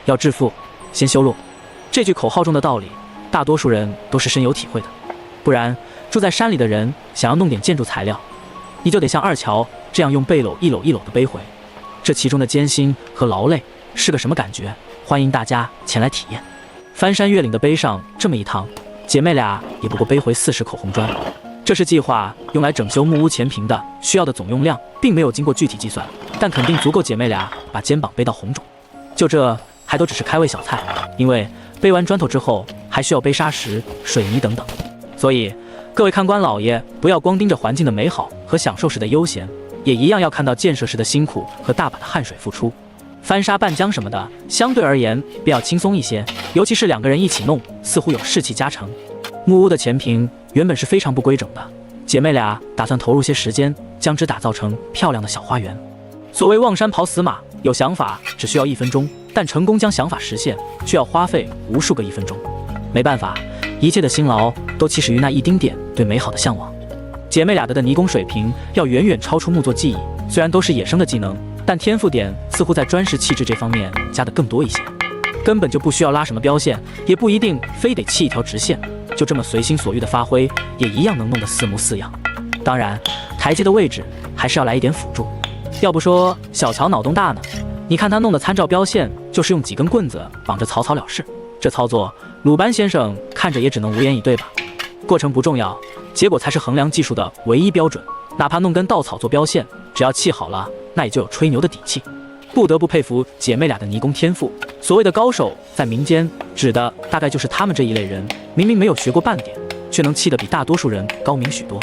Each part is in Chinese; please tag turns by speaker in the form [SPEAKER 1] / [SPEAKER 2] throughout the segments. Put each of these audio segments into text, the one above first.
[SPEAKER 1] 要致富，先修路。这句口号中的道理，大多数人都是深有体会的。不然，住在山里的人想要弄点建筑材料，你就得像二乔这样用背篓一篓一篓的背回。这其中的艰辛和劳累是个什么感觉？欢迎大家前来体验。翻山越岭的背上这么一趟，姐妹俩也不过背回40口红砖。这是计划用来整修木屋前坪的，需要的总用量并没有经过具体计算，但肯定足够姐妹俩把肩膀背到红肿。就这还都只是开胃小菜，因为背完砖头之后还需要背沙石、水泥等等。所以各位看官老爷，不要光盯着环境的美好和享受时的悠闲，也一样要看到建设时的辛苦和大把的汗水付出。翻沙拌浆什么的，相对而言便要轻松一些，尤其是2个人一起弄，似乎有士气加成。木屋的前坪原本是非常不规整的，姐妹俩打算投入些时间，将之打造成漂亮的小花园。所谓望山跑死马，有想法只需要1分钟，但成功将想法实现，却要花费无数个1分钟。没办法，一切的辛劳都起始于那一丁点对美好的向往。姐妹俩的泥工水平要远远超出木作技艺，虽然都是野生的技能，但天赋点似乎在砖石气质这方面加得更多一些。根本就不需要拉什么标线，也不一定非得砌一条直线，就这么随心所欲的发挥，也一样能弄得似模似样。当然，台阶的位置还是要来一点辅助。要不说小乔脑洞大呢，你看他弄的参照标线，就是用几根棍子绑着草草了事。这操作，鲁班先生看着也只能无言以对吧。过程不重要，结果才是衡量技术的唯一标准。哪怕弄根稻草做标线，只要砌好了，那也就有吹牛的底气。不得不佩服姐妹俩的泥工天赋。所谓的高手，在民间指的大概就是他们这一类人，明明没有学过半点，却能砌得比大多数人高明许多。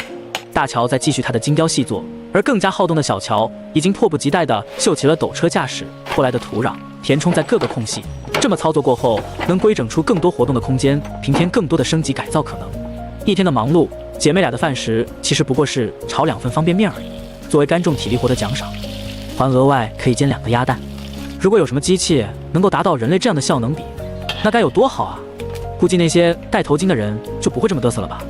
[SPEAKER 1] 大乔在继续他的精雕细作，而更加好动的小乔已经迫不及待地秀起了斗车驾驶拖来的土壤，填充在各个空隙。这么操作过后，能规整出更多活动的空间，平添更多的升级改造可能。一天的忙碌，姐妹俩的饭食其实不过是炒2份方便面而已，作为干重体力活的奖赏，还额外可以煎2个鸭蛋。如果有什么机器能够达到人类这样的效能比，那该有多好啊！估计那些戴头巾的人就不会这么嘚瑟了吧。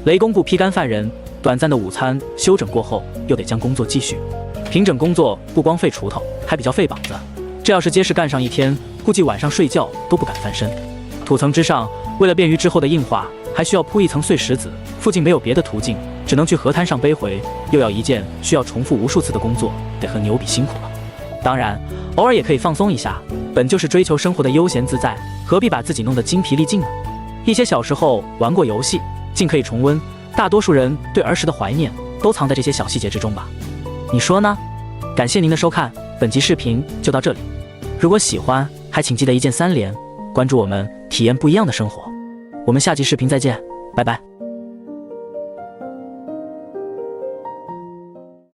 [SPEAKER 1] 雷公部批干犯人，短暂的午餐休整过后，又得将工作继续。平整工作不光费锄头，还比较费膀子。这要是接事干上一天，估计晚上睡觉都不敢翻身。土层之上，为了便于之后的硬化，还需要铺一层碎石子。附近没有别的途径，只能去河滩上背回，又要一件需要重复无数次的工作，得和牛比辛苦了。当然，偶尔也可以放松一下，本就是追求生活的悠闲自在，何必把自己弄得精疲力尽呢？一些小时候玩过游戏，尽可以重温。大多数人对儿时的怀念，都藏在这些小细节之中吧？你说呢？感谢您的收看，本集视频就到这里。如果喜欢，还请记得一键3连，关注我们，体验不一样的生活。我们下集视频再见，拜拜。